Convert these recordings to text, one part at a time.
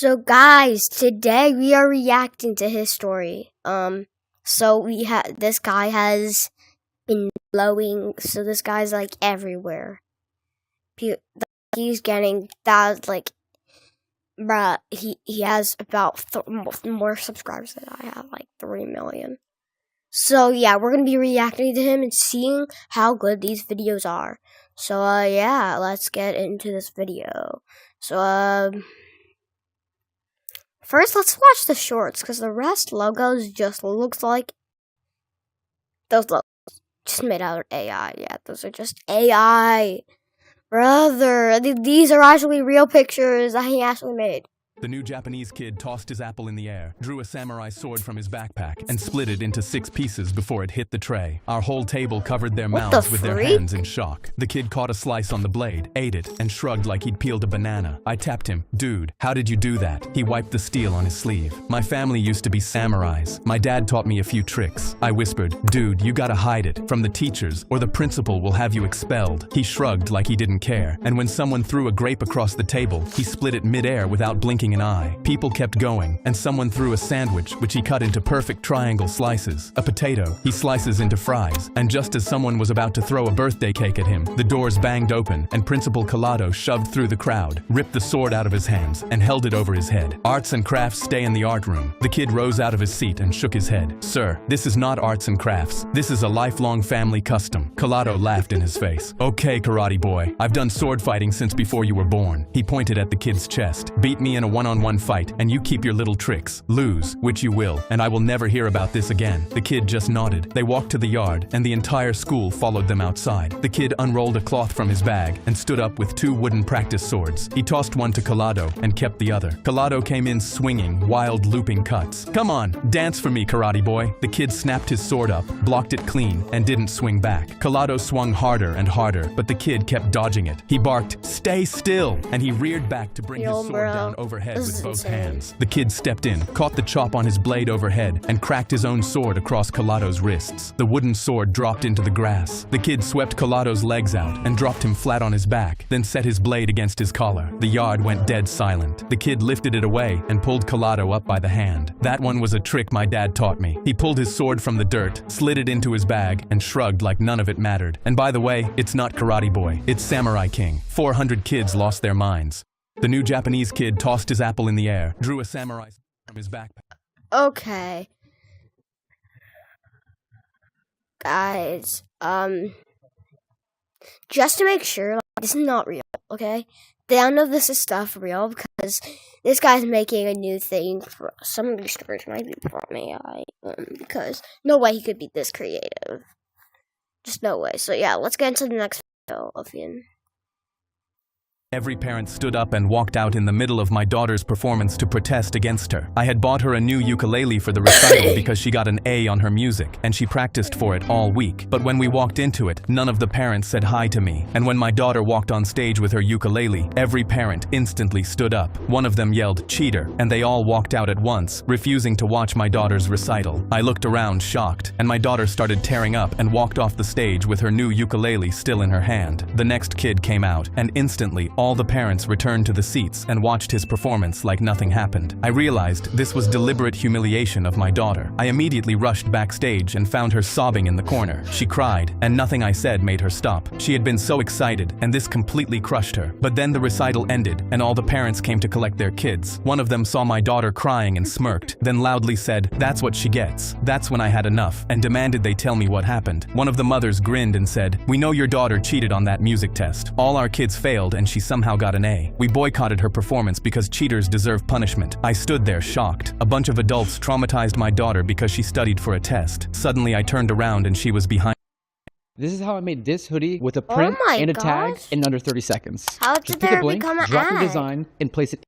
So guys, today we are reacting to his story. This guy has been blowing. So this guy's like everywhere. He's getting that bruh. He has about more subscribers than I have, like 3 million. So yeah, we're gonna be reacting to him and seeing how good these videos are. So yeah, let's get into this video. So first, let's watch the shorts, because the rest logos just looks like those logos just made out of AI. Yeah, those are just AI. Brother, these are actually real pictures that he actually made. The new Japanese kid tossed his apple in the air, drew a samurai sword from his backpack, and split it into 6 pieces before it hit the tray. Our whole table covered their mouths with their hands in shock. The kid caught a slice on the blade, ate it, and shrugged like he'd peeled a banana. I tapped him. "Dude, how did you do that?" He wiped the steel on his sleeve. "My family used to be samurais. My dad taught me a few tricks." I whispered, "Dude, you gotta hide it from the teachers, or the principal will have you expelled." He shrugged like he didn't care, and when someone threw a grape across the table, he split it mid-air without blinking an eye. People kept going, and someone threw a sandwich, which he cut into perfect triangle slices. A potato, he slices into fries, and just as someone was about to throw a birthday cake at him, the doors banged open, and Principal Collado shoved through the crowd, ripped the sword out of his hands, and held it over his head. "Arts and crafts stay in the art room." The kid rose out of his seat and shook his head. "Sir, this is not arts and crafts. This is a lifelong family custom." Collado laughed in his face. "Okay, karate boy, I've done sword fighting since before you were born." He pointed at the kid's chest. "Beat me in a one-on-one fight, and you keep your little tricks. Lose, which you will, and I will never hear about this again." The kid just nodded. They walked to the yard, and the entire school followed them outside. The kid unrolled a cloth from his bag and stood up with 2 wooden practice swords. He tossed one to Collado and kept the other. Collado came in swinging, wild looping cuts. "Come on, dance for me, karate boy." The kid snapped his sword up, blocked it clean, and didn't swing back. Collado swung harder and harder, but the kid kept dodging it. He barked, "Stay still," and he reared back to bring his sword down overhead with both hands. The kid stepped in, caught the chop on his blade overhead, and cracked his own sword across Collado's wrists. The wooden sword dropped into the grass. The kid swept Collado's legs out and dropped him flat on his back, then set his blade against his collar. The yard went dead silent. The kid lifted it away and pulled Collado up by the hand. "That one was a trick my dad taught me." He pulled his sword from the dirt, slid it into his bag, and shrugged like none of it mattered. "And by the way, it's not Karate Boy, it's Samurai King." 400 kids lost their minds. The new Japanese kid tossed his apple in the air, drew a samurai from his backpack. Okay. Guys, just to make sure, this is not real, okay? None of this is stuff real, because this guy's making a new thing. Some of these stories might be from AI, because no way he could be this creative. Just no way. So yeah, let's get into the next video of him. Every parent stood up and walked out in the middle of my daughter's performance to protest against her. I had bought her a new ukulele for the recital because she got an A on her music, and she practiced for it all week. But when we walked into it, none of the parents said hi to me. And when my daughter walked on stage with her ukulele, every parent instantly stood up. One of them yelled, "Cheater," and they all walked out at once, refusing to watch my daughter's recital. I looked around shocked, and my daughter started tearing up and walked off the stage with her new ukulele still in her hand. The next kid came out, and instantly, all the parents returned to the seats and watched his performance like nothing happened. I realized this was deliberate humiliation of my daughter. I immediately rushed backstage and found her sobbing in the corner. She cried, and nothing I said made her stop. She had been so excited, and this completely crushed her. But then the recital ended, and all the parents came to collect their kids. One of them saw my daughter crying and smirked, then loudly said, "That's what she gets." That's when I had enough, and demanded they tell me what happened. One of the mothers grinned and said, "We know your daughter cheated on that music test. All our kids failed, and she somehow got an A. We boycotted her performance because cheaters deserve punishment." I stood there shocked. A bunch of adults traumatized my daughter because she studied for a test. Suddenly I turned around and she was behind. This is how I made this hoodie with a print and a tag in under 30 seconds. How did Just pick a blank, drop your design, and place it.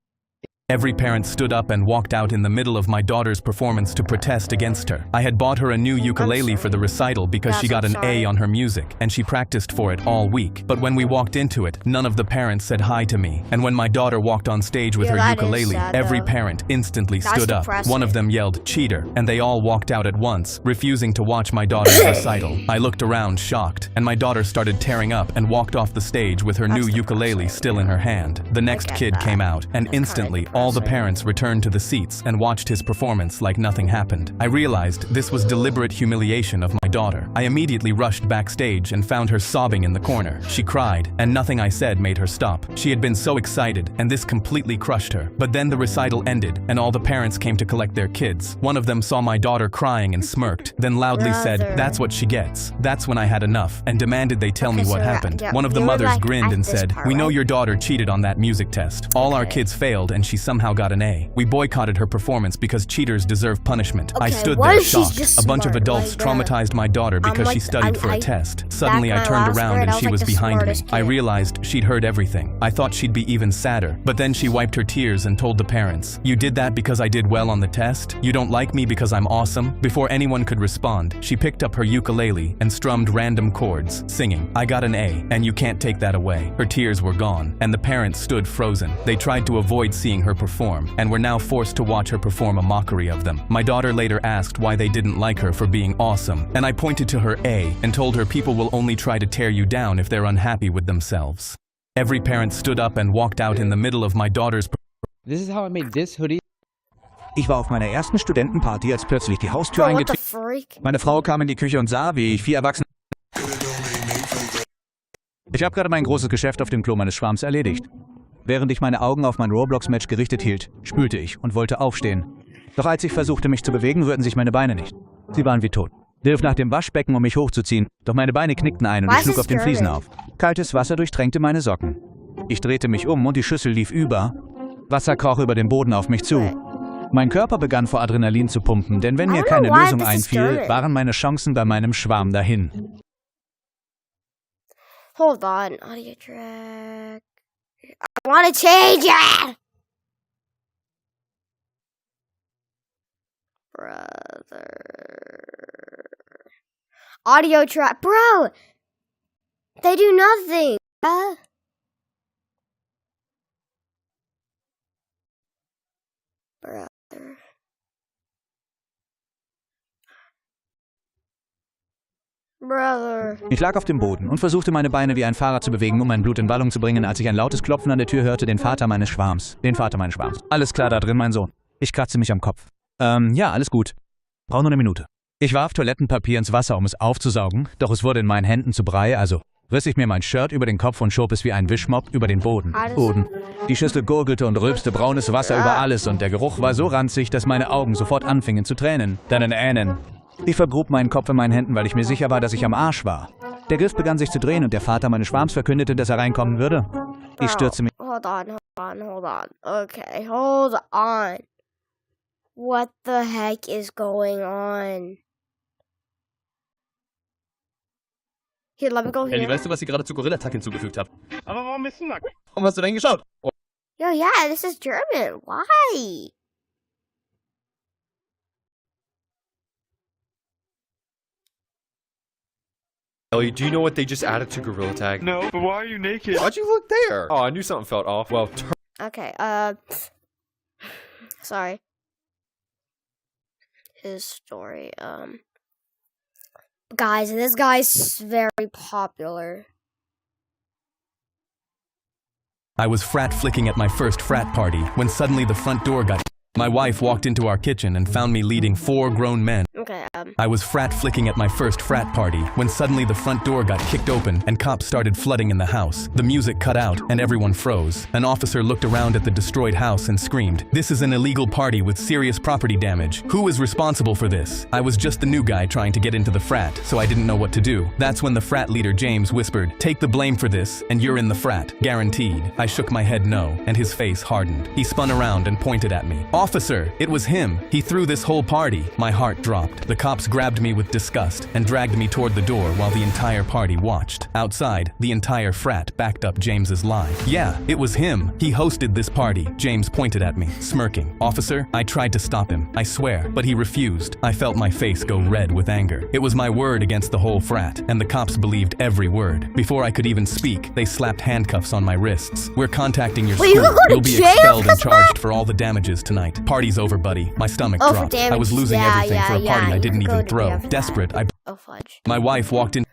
Every parent stood up and walked out in the middle of my daughter's performance to protest against her. I had bought her a new ukulele for the recital because she got an A on her music, and she practiced for it all week. But when we walked into it, none of the parents said hi to me. And when my daughter walked on stage with her ukulele, every parent instantly stood up. One of them yelled, "Cheater," and they all walked out at once, refusing to watch my daughter's recital. I looked around shocked, and my daughter started tearing up and walked off the stage with her new ukulele still in her hand. The next kid came out, and instantly all all the parents returned to the seats and watched his performance like nothing happened. I realized this was deliberate humiliation of my daughter. I immediately rushed backstage and found her sobbing in the corner. She cried, and nothing I said made her stop. She had been so excited, and this completely crushed her. But then the recital ended, and all the parents came to collect their kids. One of them saw my daughter crying and smirked, then loudly said, "That's what she gets." That's when I had enough, and demanded they tell me what happened. One of the mothers grinned and said, "We know your daughter cheated on that music test. All our kids failed, and she somehow got an A. We boycotted her performance because cheaters deserve punishment." I stood there shocked. A bunch of adults traumatized my daughter because she studied for a test. Suddenly I turned around and she was behind me. I realized she'd heard everything. I thought she'd be even sadder. But then she wiped her tears and told the parents, "You did that because I did well on the test? You don't like me because I'm awesome?" Before anyone could respond, she picked up her ukulele and strummed random chords, singing, "I got an A, and you can't take that away." Her tears were gone, and the parents stood frozen. They tried to avoid seeing her perform, and were now forced to watch her perform a mockery of them. My daughter later asked why they didn't like her for being awesome, and I pointed to her A and told her people will only try to tear you down if they're unhappy with themselves. Every parent stood up and walked out in the middle of my daughter's. This is how I made this hoodie. Ich war auf meiner ersten Studentenparty, als plötzlich die Haustür eingetreten. Meine Frau kam in die Küche und sah, wie ich 4 Erwachsene... Ich habe gerade mein großes Geschäft auf dem Klo meines Schwarms erledigt. Während ich meine Augen auf mein Roblox-Match gerichtet hielt, spülte ich und wollte aufstehen. Doch als ich versuchte, mich zu bewegen, rührten sich meine Beine nicht. Sie waren wie tot. Griff nach dem Waschbecken, um mich hochzuziehen, doch meine Beine knickten ein und ich schlug auf den Fliesen auf. Kaltes Wasser durchtränkte meine Socken. Ich drehte mich um und die Schüssel lief über. Wasser kroch über den Boden auf mich zu. Mein Körper begann vor Adrenalin zu pumpen, denn wenn mir keine Lösung einfiel, waren meine Chancen bei meinem Schwarm dahin. Hold on, audio track. I want to change it! Brother. Audio track. Bro! They do nothing. Brother. Brother. Ich lag auf dem Boden und versuchte meine Beine wie ein Fahrrad zu bewegen, um mein Blut in Wallung zu bringen, als ich ein lautes Klopfen an der Tür hörte, den Vater meines Schwarms. Alles klar da drin, mein Sohn. Ich kratzte mich am Kopf. Ja, alles gut. Brauch nur eine Minute. Ich warf Toilettenpapier ins Wasser, um es aufzusaugen, doch es wurde in meinen Händen zu Brei, also riss ich mir mein Shirt über den Kopf und schob es wie ein Wischmopp über den Boden. Die Schüssel gurgelte und rülpste braunes Wasser über alles und der Geruch war so ranzig, dass meine Augen sofort anfingen zu tränen. Dann in Ähnen. Ich vergrub meinen Kopf in meinen Händen, weil ich mir sicher war, dass ich am Arsch war. Der Griff begann sich zu drehen und der Vater meines Schwarms verkündete, dass er reinkommen würde. Ich stürzte mich... Hold on. Okay, hold on. What the heck is going on? Hier, let me go here. Ellie, weißt du, was ich gerade zu Gorilla-Tag hinzugefügt habe? Aber warum bist du nackt? Warum hast du denn geschaut? Oh. Yo, yeah, this is German. Why? Ellie, do you know what they just added to Gorilla Tag? No, but why are you naked? Why'd you look there? Oh, I knew something felt off. Well, Okay, sorry. His story, guys, this guy's very popular. I was frat flicking at my first frat party when suddenly the front door got... My wife walked into our kitchen and found me leading 4 grown men. Okay, I was frat flicking at my first frat party when suddenly the front door got kicked open and cops started flooding in the house. The music cut out and everyone froze. An officer looked around at the destroyed house and screamed, "This is an illegal party with serious property damage. Who is responsible for this?" I was just the new guy trying to get into the frat, so I didn't know what to do. That's when the frat leader James whispered, "Take the blame for this, and you're in the frat. Guaranteed." I shook my head no, and his face hardened. He spun around and pointed at me. "Officer, it was him. He threw this whole party." My heart dropped. The cops grabbed me with disgust and dragged me toward the door while the entire party watched. Outside, the entire frat backed up James's lie. "Yeah, it was him. He hosted this party." James pointed at me, smirking. "Officer, I tried to stop him, I swear, but he refused." I felt my face go red with anger. It was my word against the whole frat, and the cops believed every word. Before I could even speak, they slapped handcuffs on my wrists. "We're contacting your school. You'll be expelled and charged for all the damages tonight." Party's over, buddy. My stomach dropped. I was losing everything for a party I didn't even throw. Desperate, Oh, fudge. My wife walked in.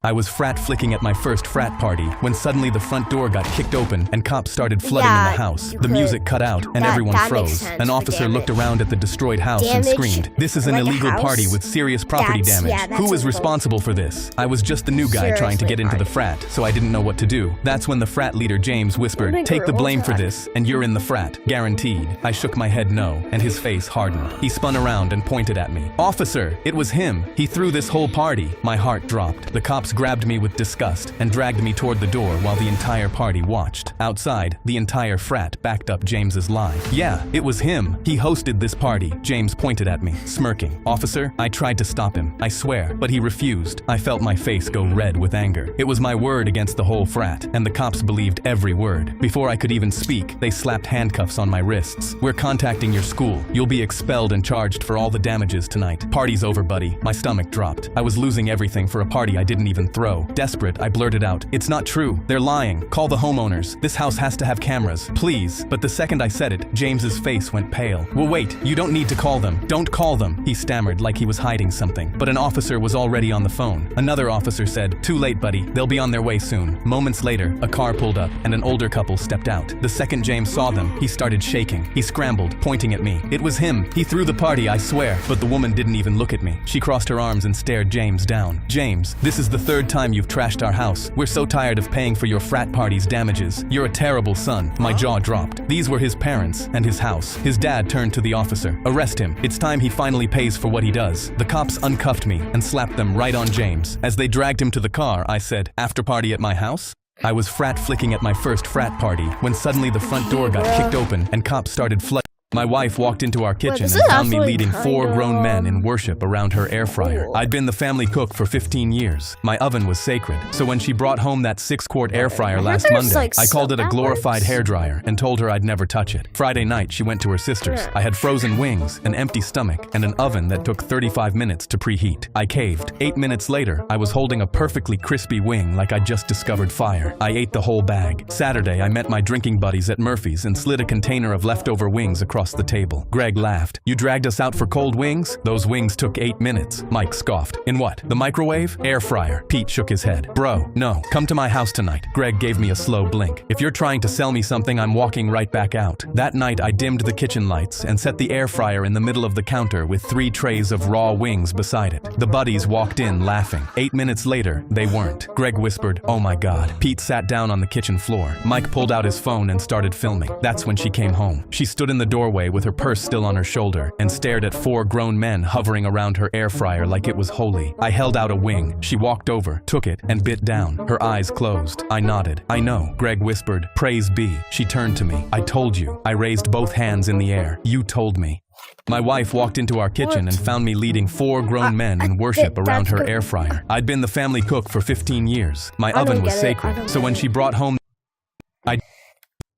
I was frat flicking at my first frat party when suddenly the front door got kicked open and cops started flooding in the house. The music cut out and everyone froze. An officer looked around at the destroyed house and screamed, "This is an illegal party with serious property damage. Who is responsible for this?" I was just the new guy trying to get into the frat, so I didn't know what to do. That's when the frat leader James whispered, "Take the blame for this, and you're in the frat, guaranteed." I shook my head no, and his face hardened. He spun around and pointed at me. "Officer, it was him. He threw this whole party." My heart dropped. The cops grabbed me with disgust and dragged me toward the door while the entire party watched. Outside, the entire frat backed up James's lie. "Yeah, it was him. He hosted this party." James pointed at me, smirking. "Officer, I tried to stop him, I swear, but he refused." I felt my face go red with anger. It was my word against the whole frat, and the cops believed every word. Before I could even speak, they slapped handcuffs on my wrists. "We're contacting your school. You'll be expelled and charged for all the damages tonight." "Party's over, buddy." My stomach dropped. I was losing everything for a party I didn't even throw. Desperate, I blurted out, "It's not true. They're lying. Call the homeowners. This house has to have cameras. Please." But the second I said it, James's face went pale. "Well, wait. You don't need to call them. Don't call them," he stammered like he was hiding something. But an officer was already on the phone. Another officer said, "Too late, buddy. They'll be on their way soon." Moments later, a car pulled up and an older couple stepped out. The second James saw them, he started shaking. He scrambled, pointing at me. "It was him. He threw the party, I swear." But the woman didn't even look at me. She crossed her arms and stared James down. "James, this is the third time you've trashed our house. We're so tired of paying for your frat party's damages. You're a terrible son." My jaw dropped. These were his parents and his house. His dad turned to the officer. "Arrest him. It's time he finally pays for what he does." The cops uncuffed me and slapped them right on James. As they dragged him to the car, I said, "After party at my house?" I was frat flicking at my first frat party when suddenly the front door got kicked open and cops started flooding. My wife walked into our kitchen and found me leading 4 grown men in worship around her air fryer. I'd been the family cook for 15 years. My oven was sacred, so when she brought home that 6-quart air fryer last Monday, I called it a glorified hairdryer and told her I'd never touch it. Friday night, she went to her sister's. I had frozen wings, an empty stomach, and an oven that took 35 minutes to preheat. I caved. 8 minutes later, I was holding a perfectly crispy wing like I'd just discovered fire. I ate the whole bag. Saturday, I met my drinking buddies at Murphy's and slid a container of leftover wings across the table. Greg laughed. "You dragged us out for cold wings? Those wings took 8 minutes. Mike scoffed. "In what? The microwave? Air fryer." Pete shook his head. "Bro, no. Come to my house tonight." Greg gave me a slow blink. "If you're trying to sell me something, I'm walking right back out." That night, I dimmed the kitchen lights and set the air fryer in the middle of the counter with 3 trays of raw wings beside it. The buddies walked in laughing. 8 minutes later, they weren't. Greg whispered, "Oh my God." Pete sat down on the kitchen floor. Mike pulled out his phone and started filming. That's when she came home. She stood in the doorway with her purse still on her shoulder and stared at 4 grown men hovering around her air fryer like it was holy. I held out a wing. She walked over, took it, and bit down. Her eyes closed. I nodded. "I know." Greg whispered, "Praise be." She turned to me. "I told you." I raised both hands in the air. "You told me." My wife walked into our kitchen and found me leading 4 grown men in worship around her air fryer. I'd been the family cook for 15 years. My oven was sacred, so when she brought home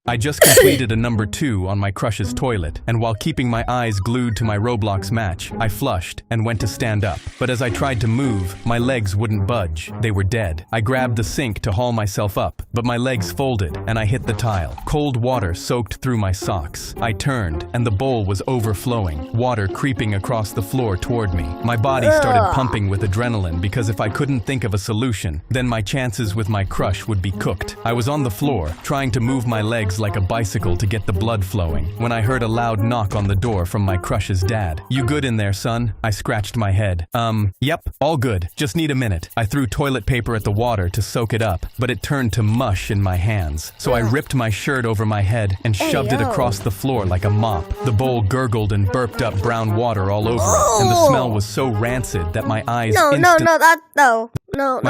I just completed a number 2 on my crush's toilet, and while keeping my eyes glued to my Roblox match, I flushed and went to stand up. But as I tried to move, my legs wouldn't budge. They were dead. I grabbed the sink to haul myself up, but my legs folded and I hit the tile. Cold water soaked through my socks. I turned, and the bowl was overflowing, water creeping across the floor toward me. My body started pumping with adrenaline because if I couldn't think of a solution, then my chances with my crush would be cooked. I was on the floor, trying to move my legs like a bicycle to get the blood flowing, when I heard a loud knock on the door from my crush's dad. "You good in there, son?" I scratched my head. Yep, all good. Just need a minute." I threw toilet paper at the water to soak it up, but it turned to mush in my hands. So I ripped my shirt over my head and shoved it across the floor like a mop. The bowl gurgled and burped up brown water all over it, and the smell was so rancid that my eyes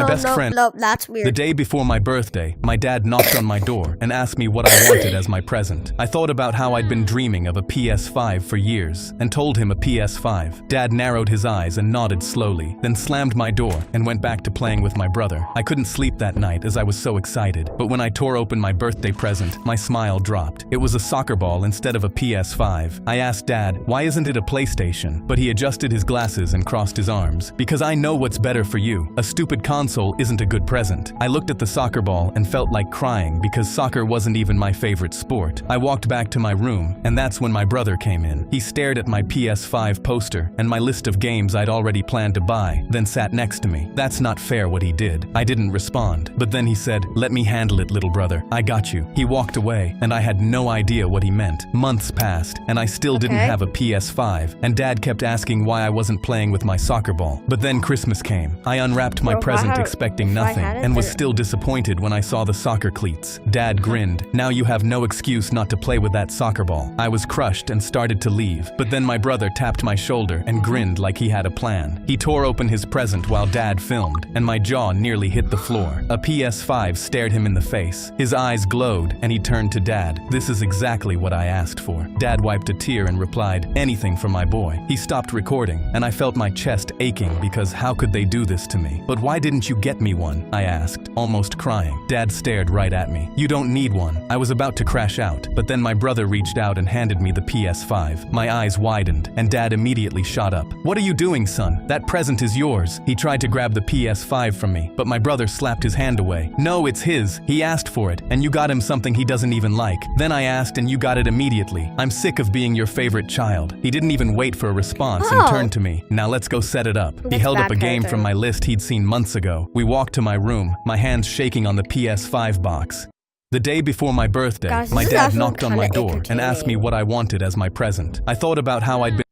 best friend. That's weird. The day before my birthday, my dad knocked on my door and asked me what I wanted as my present. I thought about how I'd been dreaming of a PS5 for years and told him a PS5. Dad narrowed his eyes and nodded slowly, then slammed my door and went back to playing with my brother. I couldn't sleep that night as I was so excited, but when I tore open my birthday present, my smile dropped. It was a soccer ball instead of a PS5. I asked Dad, "Why isn't it a PlayStation?" But he adjusted his glasses and crossed his arms. "Because I know what's better for you. A stupid stupid console isn't a good present. I looked at the soccer ball and felt like crying because soccer wasn't even my favorite sport. I walked back to my room, and that's when my brother came in. He stared at my PS5 poster and my list of games I'd already planned to buy, then sat next to me. That's not fair what he did. I didn't respond, but then he said, "Let me handle it, little brother. I got you." He walked away, and I had no idea what he meant. Months passed, and I still didn't have a PS5, and Dad kept asking why I wasn't playing with my soccer ball. But then Christmas came. I unwrapped my present expecting nothing, and was still disappointed when I saw the soccer cleats. Dad grinned. "Now you have no excuse not to play with that soccer ball." I was crushed and started to leave, but then my brother tapped my shoulder and grinned like he had a plan. He tore open his present while Dad filmed, and my jaw nearly hit the floor. A PS5 stared him in the face. His eyes glowed, and he turned to Dad. "This is exactly what I asked for." Dad wiped a tear and replied, "Anything for my boy." He stopped recording, and I felt my chest aching because how could they do this to me? "But why didn't you get me one?" I asked, almost crying. Dad stared right at me. "You don't need one." I was about to crash out, but then my brother reached out and handed me the PS5. My eyes widened, and Dad immediately shot up. "What are you doing, son? That present is yours." He tried to grab the PS5 from me, but my brother slapped his hand away. "No, it's his. He asked for it, and you got him something he doesn't even like. Then I asked and you got it immediately. I'm sick of being your favorite child." He didn't even wait for a response and turned to me. "Now let's go set it up." He held up a game from my list he'd seen months ago. We walked to my room, my hands shaking on the PS5 box. The day before my birthday, my dad knocked on my door and asked me what I wanted as my present. I thought about how I'd been.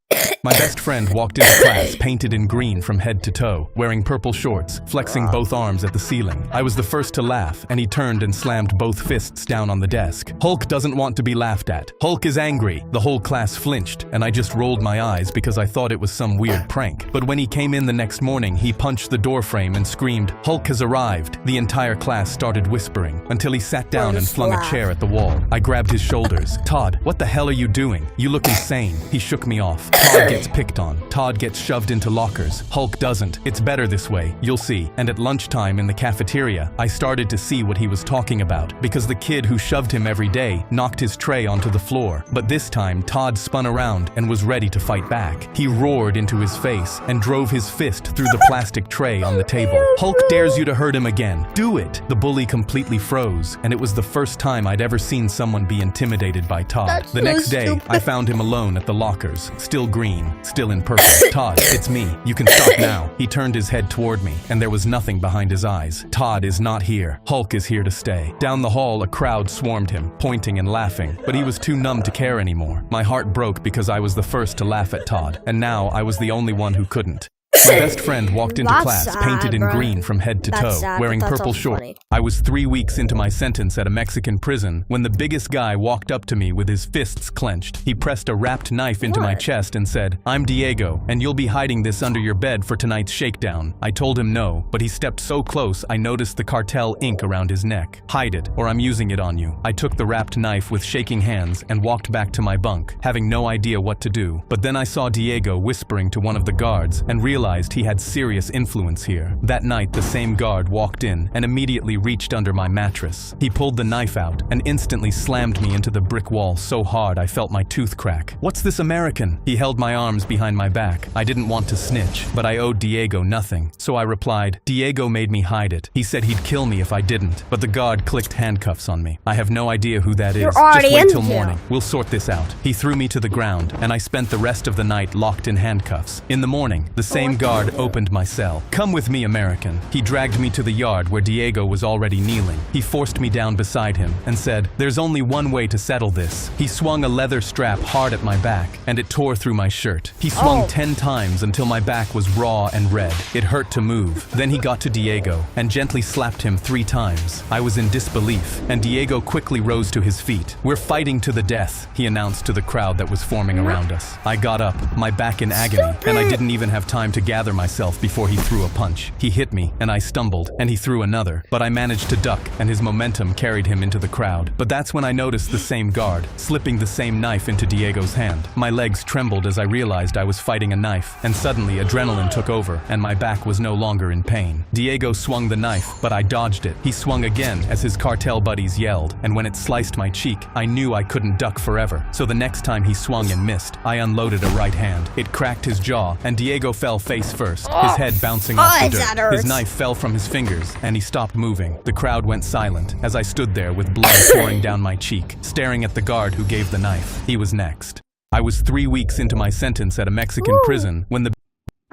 My best friend walked into class painted in green from head to toe, wearing purple shorts, flexing both arms at the ceiling. I was the first to laugh, and he turned and slammed both fists down on the desk. "Hulk doesn't want to be laughed at. Hulk is angry." The whole class flinched, and I just rolled my eyes because I thought it was some weird prank. But when he came in the next morning, he punched the doorframe and screamed, "Hulk has arrived." The entire class started whispering, until he sat down and flung a chair at the wall. I grabbed his shoulders. "Todd, what the hell are you doing? You look insane." He shook me off. "Todd gets picked on. Todd gets shoved into lockers. Hulk doesn't. It's better this way. You'll see." And at lunchtime in the cafeteria, I started to see what he was talking about, because the kid who shoved him every day knocked his tray onto the floor. But this time, Todd spun around and was ready to fight back. He roared into his face and drove his fist through the plastic tray on the table. "Hulk dares you to hurt him again. Do it!" The bully completely froze, and it was the first time I'd ever seen someone be intimidated by Todd. The next day, I found him alone at the lockers, still green, still in purple. "Todd, it's me. You can stop now." He turned his head toward me, and there was nothing behind his eyes. "Todd is not here. Hulk is here to stay." Down the hall, a crowd swarmed him, pointing and laughing, but he was too numb to care anymore. My heart broke because I was the first to laugh at Todd, and now I was the only one who couldn't. My best friend walked into class painted in green from head to toe, wearing purple shorts. I was 3 weeks into my sentence at a Mexican prison when the biggest guy walked up to me with his fists clenched. He pressed a wrapped knife into my chest and said, "I'm Diego, and you'll be hiding this under your bed for tonight's shakedown." I told him no, but he stepped so close I noticed the cartel ink around his neck. "Hide it, or I'm using it on you." I took the wrapped knife with shaking hands and walked back to my bunk, having no idea what to do. But then I saw Diego whispering to one of the guards and realized he had serious influence here. That night, the same guard walked in and immediately reached under my mattress. He pulled the knife out and instantly slammed me into the brick wall so hard I felt my tooth crack. "What's this American?" He held my arms behind my back. I didn't want to snitch, but I owed Diego nothing. So I replied, "Diego made me hide it. He said he'd kill me if I didn't." But the guard clicked handcuffs on me. "I have no idea who that is. Just wait till morning. We'll sort this out." He threw me to the ground, and I spent the rest of the night locked in handcuffs. In the morning, the same guard opened my cell. "Come with me, American." He dragged me to the yard where Diego was already kneeling. He forced me down beside him and said, "There's only one way to settle this." He swung a leather strap hard at my back, and it tore through my shirt. He swung 10 times until my back was raw and red. It hurt to move. Then he got to Diego and gently slapped him 3 times. I was in disbelief, and Diego quickly rose to his feet. "We're fighting to the death," he announced to the crowd that was forming around us. I got up, my back in agony, and I didn't even have time to gather myself before he threw a punch. He hit me, and I stumbled, and he threw another, but I managed to duck, and his momentum carried him into the crowd. But that's when I noticed the same guard, slipping the same knife into Diego's hand. My legs trembled as I realized I was fighting a knife, and suddenly adrenaline took over, and my back was no longer in pain. Diego swung the knife, but I dodged it. He swung again as his cartel buddies yelled, and when it sliced my cheek, I knew I couldn't duck forever. So the next time he swung and missed, I unloaded a right hand. It cracked his jaw, and Diego fell face face first, his head bouncing off the dirt. Hurts. His knife fell from his fingers, and he stopped moving. The crowd went silent as I stood there with blood pouring down my cheek, staring at the guard who gave the knife. He was next. I was 3 weeks into my sentence at a Mexican prison when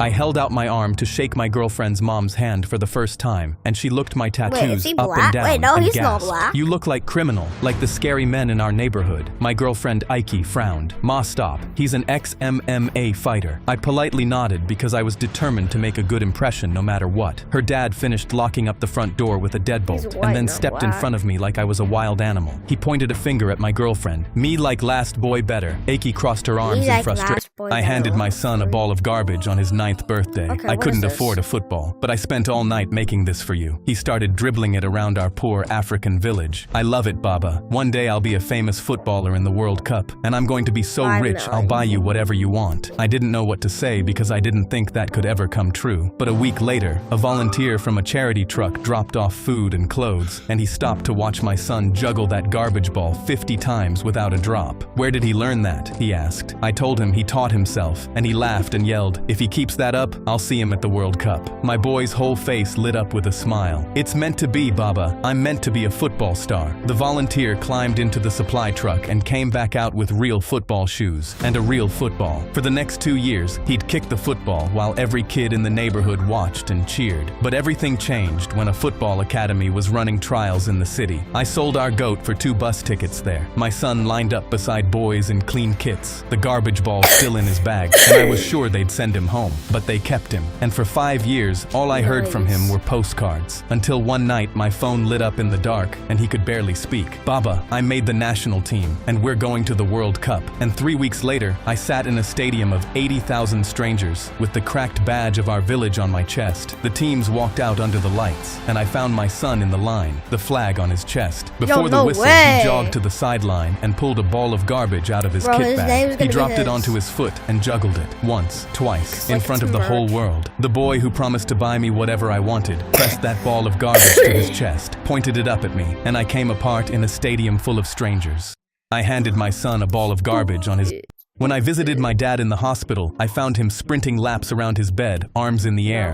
I held out my arm to shake my girlfriend's mom's hand for the first time, and she looked my tattoos up and down and he's gasped. not black. "You look like criminal, like the scary men in our neighborhood." My girlfriend Ike frowned. "Ma, stop. He's an ex-MMA fighter." I politely nodded because I was determined to make a good impression no matter what. Her dad finished locking up the front door with a deadbolt and then stepped in front of me like I was a wild animal. He pointed a finger at my girlfriend. "Me like last boy better." Ike crossed her arms in frustration. I handed my son a ball of garbage on his 9th birthday. I couldn't afford a football, but I spent all night making this for you. He started dribbling it around our poor African village. "I love it, Baba. One day I'll be a famous footballer in the World Cup, and I'm going to be so rich I'll buy you whatever you want." I didn't know what to say because I didn't think that could ever come true. But a week later, a volunteer from a charity truck dropped off food and clothes, and he stopped to watch my son juggle that garbage ball 50 times without a drop. "Where did he learn that?" he asked. I told him he taught himself, and he laughed and yelled, "If he keeps that up, I'll see him at the World Cup." My boy's whole face lit up with a smile. "It's meant to be, Baba. I'm meant to be a football star." The volunteer climbed into the supply truck and came back out with real football shoes and a real football. For the next 2 years, he'd kick the football while every kid in the neighborhood watched and cheered. But everything changed when a football academy was running trials in the city. I sold our goat for 2 bus tickets there. My son lined up beside boys in clean kits, the garbage ball still in his bag, and I was sure they'd send him home. But they kept him, and for 5 years, all I heard from him were postcards. Until one night, my phone lit up in the dark, and he could barely speak. "Baba, I made the national team, and we're going to the World Cup." And 3 weeks later, I sat in a stadium of 80,000 strangers, with the cracked badge of our village on my chest. The teams walked out under the lights, and I found my son in the line, the flag on his chest. Before the whistle, he jogged to the sideline and pulled a ball of garbage out of his kit bag. He dropped it onto his foot and juggled it, once, twice, in front of the whole world. The boy who promised to buy me whatever I wanted pressed that ball of garbage to his chest, pointed it up at me, and I came apart in a stadium full of strangers. I handed my son a ball of garbage on his... When I visited my dad in the hospital, I found him sprinting laps around his bed, arms in the air.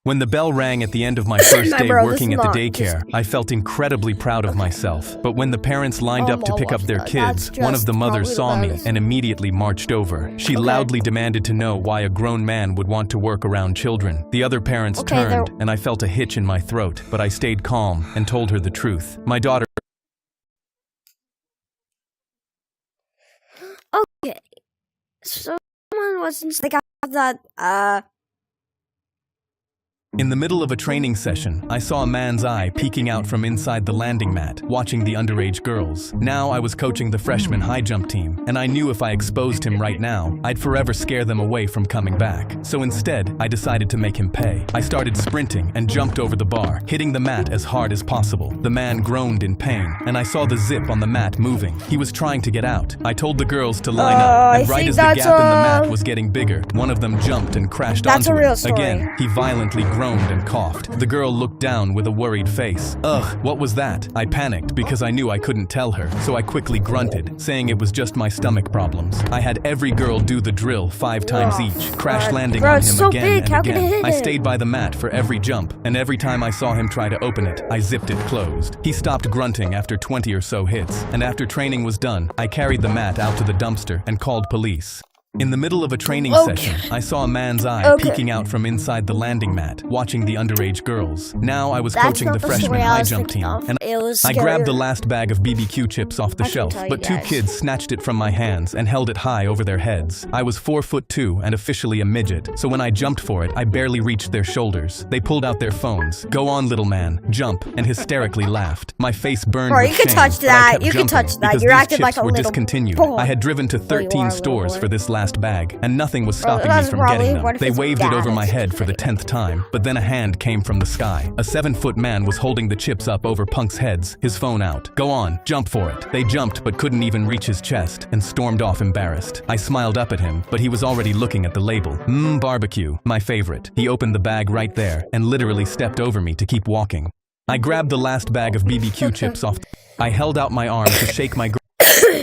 When the bell rang at the end of my first day working at the daycare, I felt incredibly proud of myself. But when the parents lined up to pick up their kids, one of the mothers saw me and immediately marched over. She loudly demanded to know why a grown man would want to work around children. The other parents turned, and I felt a hitch in my throat, but I stayed calm and told her the truth. My daughter... Okay, so someone wasn't like that, In the middle of a training session, I saw a man's eye peeking out from inside the landing mat, watching the underage girls. Now I was coaching the freshman high jump team, and I knew if I exposed him right now, I'd forever scare them away from coming back. So instead, I decided to make him pay. I started sprinting and jumped over the bar, hitting the mat as hard as possible. The man groaned in pain, and I saw the zip on the mat moving. He was trying to get out. I told the girls to line up, and right as the gap in the mat was getting bigger, one of them jumped and crashed onto him. Again, he violently groaned and coughed. The girl looked down with a worried face. "Ugh, what was that?" I panicked because I knew I couldn't tell her, so I quickly grunted, saying it was just my stomach problems. I had every girl do the drill 5 times each, crash landing on him again and again. I stayed by the mat for every jump, and every time I saw him try to open it, I zipped it closed. He stopped grunting after 20 or so hits, and after training was done, I carried the mat out to the dumpster and called police. In the middle of a training session, I saw a man's eye peeking out from inside the landing mat, watching the underage girls. Now I was coaching the freshman high jump team, and I grabbed the last bag of BBQ chips off the shelf, but 2 kids snatched it from my hands and held it high over their heads. I was 4'2" and officially a midget, so when I jumped for it, I barely reached their shoulders. They pulled out their phones. "Go on, little man, jump," and hysterically laughed. My face burned with shame, you can touch that. You can jumping touch that. because You're these acting chips like a were little discontinued. boy. I had driven to 13 stores for this last bag, and nothing was stopping me that's from probably getting them. one of They his waved it over my dads. head for the 10th time, but then a hand came from the sky. A 7-foot man was holding the chips up over punks' heads, his phone out. "Go on, jump for it." They jumped but couldn't even reach his chest, and stormed off embarrassed. I smiled up at him, but he was already looking at the label. Barbecue, my favorite. He opened the bag right there, and literally stepped over me to keep walking. I grabbed the last bag of BBQ chips off. I held out my arm to shake my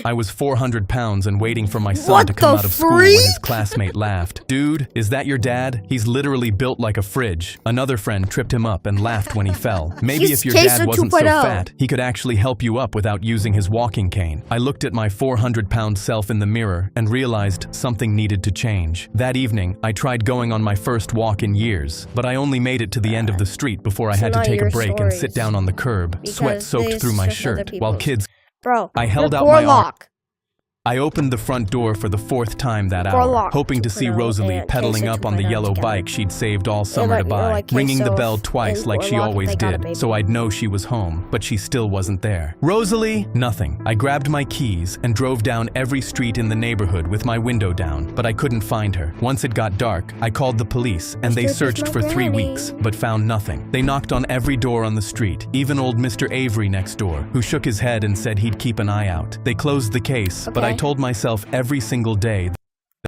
I was 400 pounds and waiting for my son to come out of school when his classmate laughed. Dude, is that your dad? He's literally built like a fridge. Another friend tripped him up and laughed when he fell. Maybe if your dad wasn't so fat, he could actually help you up without using his walking cane. I looked at my 400-pound self in the mirror and realized something needed to change. That evening, I tried going on my first walk in years, but I only made it to the end of the street before I had to take a break and sit down on the curb, sweat soaked through my shirt, while kids. I held out my arm. I opened the front door for the 4th time that hour, hoping to see Rosalie pedaling up on the yellow bike she'd saved all summer to buy, ringing the bell twice like she always did, so I'd know she was home, but she still wasn't there. Rosalie? Nothing. I grabbed my keys and drove down every street in the neighborhood with my window down, but I couldn't find her. Once it got dark, I called the police, and they searched for 3 weeks, but found nothing. They knocked on every door on the street, even old Mr. Avery next door, who shook his head and said he'd keep an eye out. They closed the case, but I told myself every single day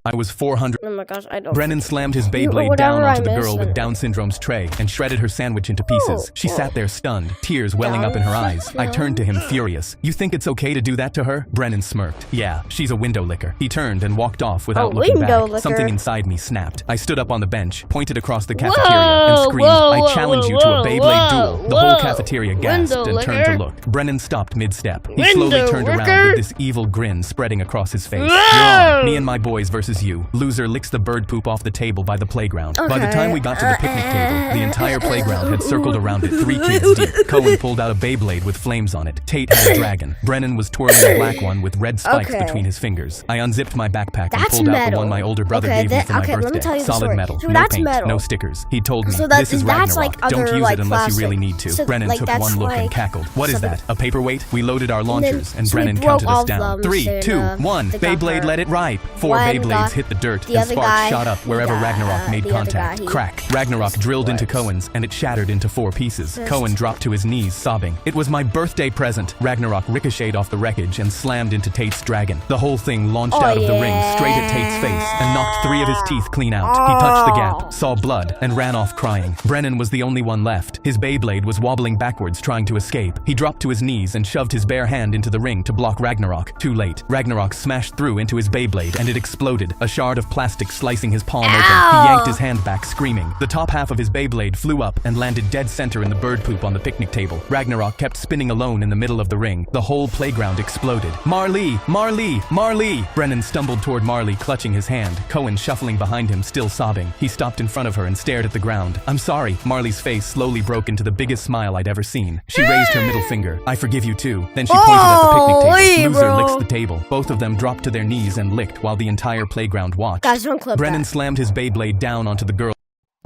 I was 400. Oh my gosh, I don't. Brennan slammed his Beyblade down onto the girl with Down syndrome's tray and shredded her sandwich into pieces. She sat there stunned, tears welling up in her eyes. I turned to him furious. You think it's okay to do that to her? Brennan smirked. Yeah, she's a window licker. He turned and walked off without looking back. Something inside me snapped. I stood up on the bench, pointed across the cafeteria, and screamed, I challenge you to a Beyblade duel. The whole cafeteria gasped and turned to look. Brennan stopped mid-step. He slowly turned around with this evil grin spreading across his face. You're on. Me and my boys versus you. Loser licks the bird poop off the table by the playground. By the time we got to the picnic table, the entire playground had circled around it 3 kids deep. Cohen pulled out a Beyblade with flames on it. Tate had a dragon. Brennan was twirling a black one with red spikes between his fingers. I unzipped my backpack and pulled out the one my older brother gave me for my birthday. Solid metal, no paint, no stickers. He told me, this is Ragnarok. Don't use it unless you really need to. Brennan took one look and cackled. What is that? A paperweight? We loaded our launchers and Brennan counted us down. 3, 2, 1. Beyblade let it rip. 4 Beyblades hit the dirt and sparks shot up wherever Ragnarok made contact. Crack. Ragnarok drilled into Cohen's and it shattered into 4 pieces. Cohen dropped to his knees sobbing. It was my birthday present. Ragnarok ricocheted off the wreckage and slammed into Tate's dragon. The whole thing launched out of the ring straight at Tate's face and knocked 3 of his teeth clean out. He touched the gap, saw blood, and ran off crying. Brennan was the only one left. His Beyblade was wobbling backwards trying to escape. He dropped to his knees and shoved his bare hand into the ring to block Ragnarok. Too late. Ragnarok smashed through into his Beyblade and it exploded, a shard of plastic slicing his palm open. He yanked his hand back, screaming. The top half of his Beyblade flew up and landed dead center in the bird poop on the picnic table. Ragnarok kept spinning alone in the middle of the ring. The whole playground exploded. Marley! Marley! Marley! Brennan stumbled toward Marley, clutching his hand. Cohen shuffling behind him, still sobbing. He stopped in front of her and stared at the ground. I'm sorry. Marley's face slowly broke into the biggest smile I'd ever seen. She raised her middle finger. I forgive you too. Then she pointed at the picnic table. Loser licks the table. Both of them dropped to their knees and licked while the entire playground watched. Guys, don't clip Brennan that. slammed his Beyblade down onto the girl.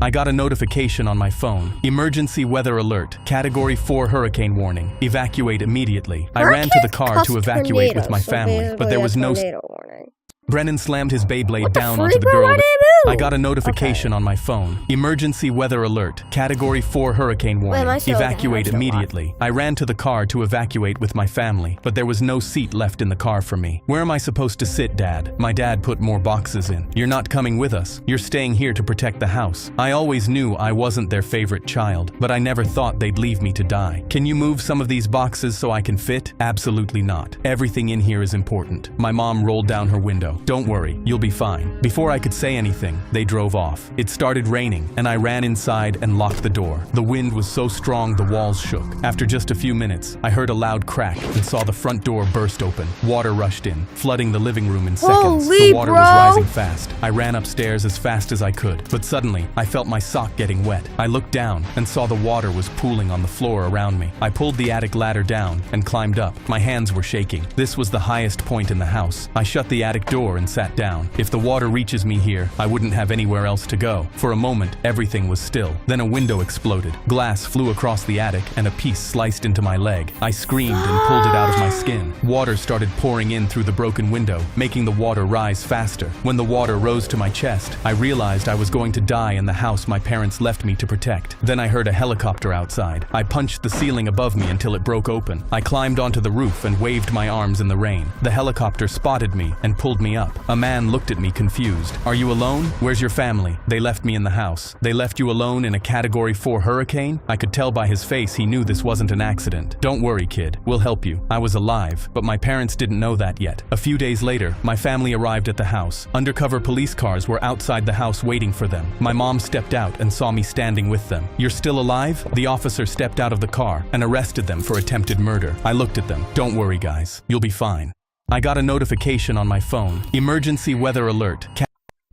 I got a notification on my phone. Emergency weather alert. Category 4 hurricane warning. Evacuate immediately. I ran to the car to evacuate with my family, but there was no... Brennan slammed his Beyblade down onto the girl. I got a notification on my phone. Emergency weather alert. Category 4 hurricane warning. Evacuate immediately. I ran to the car to evacuate with my family, but there was no seat left in the car for me. Where am I supposed to sit, Dad? My dad put more boxes in. You're not coming with us. You're staying here to protect the house. I always knew I wasn't their favorite child, but I never thought they'd leave me to die. Can you move some of these boxes so I can fit? Absolutely not. Everything in here is important. My mom rolled down her window. Don't worry, you'll be fine. Before I could say anything, they drove off. It started raining, and I ran inside and locked the door. The wind was so strong the walls shook. After just a few minutes, I heard a loud crack and saw the front door burst open. Water rushed in, flooding the living room in seconds. The water was rising fast. I ran upstairs as fast as I could, but suddenly, I felt my sock getting wet. I looked down and saw the water was pooling on the floor around me. I pulled the attic ladder down and climbed up. My hands were shaking. This was the highest point in the house. I shut the attic door and sat down. If the water reaches me here, I wouldn't have anywhere else to go. For a moment, everything was still. Then a window exploded. Glass flew across the attic and a piece sliced into my leg. I screamed and pulled it out of my skin. Water started pouring in through the broken window, making the water rise faster. When the water rose to my chest, I realized I was going to die in the house my parents left me to protect. Then I heard a helicopter outside. I punched the ceiling above me until it broke open. I climbed onto the roof and waved my arms in the rain. The helicopter spotted me and pulled me up. A man looked at me confused. Are you alone? Where's your family? They left me in the house. They left you alone in a Category 4 hurricane? I could tell by his face he knew this wasn't an accident. Don't worry, kid. We'll help you. I was alive, but my parents didn't know that yet. A few days later, my family arrived at the house. Undercover police cars were outside the house waiting for them. My mom stepped out and saw me standing with them. You're still alive? The officer stepped out of the car and arrested them for attempted murder. I looked at them. Don't worry, guys. You'll be fine. I got a notification on my phone. Emergency weather alert.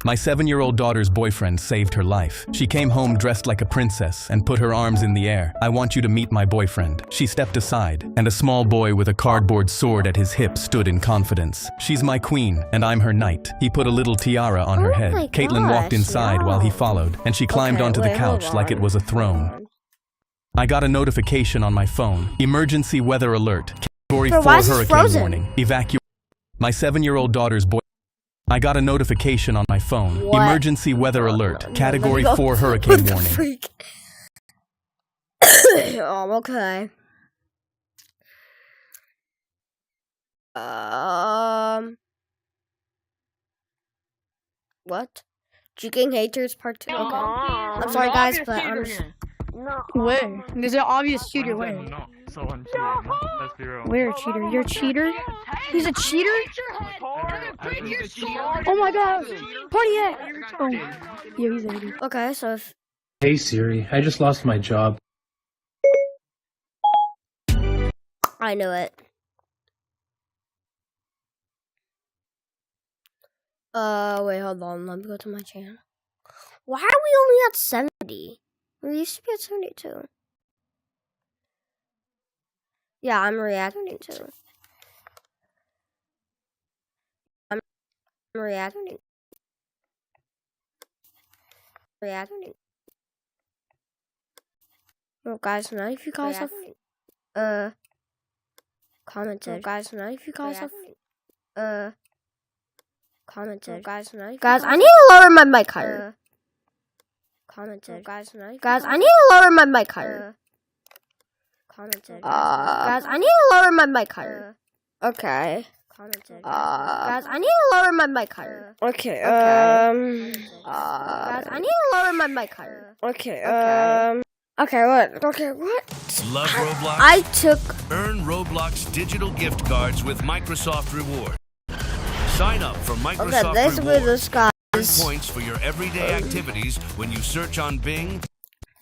My 7-year-old daughter's boyfriend saved her life. She came home dressed like a princess and put her arms in the air. I want you to meet my boyfriend. She stepped aside, and a small boy with a cardboard sword at his hip stood in confidence. She's my queen, and I'm her knight. He put a little tiara on her head. Caitlin walked inside while he followed, and she climbed onto the couch like it was a throne. I got a notification on my phone. Emergency weather alert. Category 4 hurricane warning. Evacuate. My 7-year-old daughter's boy. I got a notification on my phone. What? Emergency weather alert. Category 4 hurricane warning. Freak? Okay. What? Cheeking haters part 2. Okay. I'm sorry, guys, but I'm. Where? There's an obvious cheater. Where? So I'm cheating. Let's be real. Where, cheater? You're a cheater? He's a cheater? Oh my god! Party at! Oh. Yeah, he's a cheater. Okay, so if. Hey Siri, I just lost my job. I knew it. Wait, hold on. Let me go to my channel. Why are we only at 70? We used to be at 72. Yeah, I'm reacting to. I'm reacting. Well, guys, none of you guys have commented. Well, guys, none of you guys have commented. Well, guys, I need to lower my mic higher. Commented. Guys, I need to lower my mic higher. Commented. Guys, I need to lower my mic higher. Okay. Commented. Guys, I need to lower my mic higher. Okay. Guys, I need to lower my mic higher. Okay. Okay. What? Okay. What? Love Roblox? I took. Earn Roblox digital gift cards with Microsoft Reward. Sign up for Microsoft Reward. Earn points for your everyday activities when you search on Bing.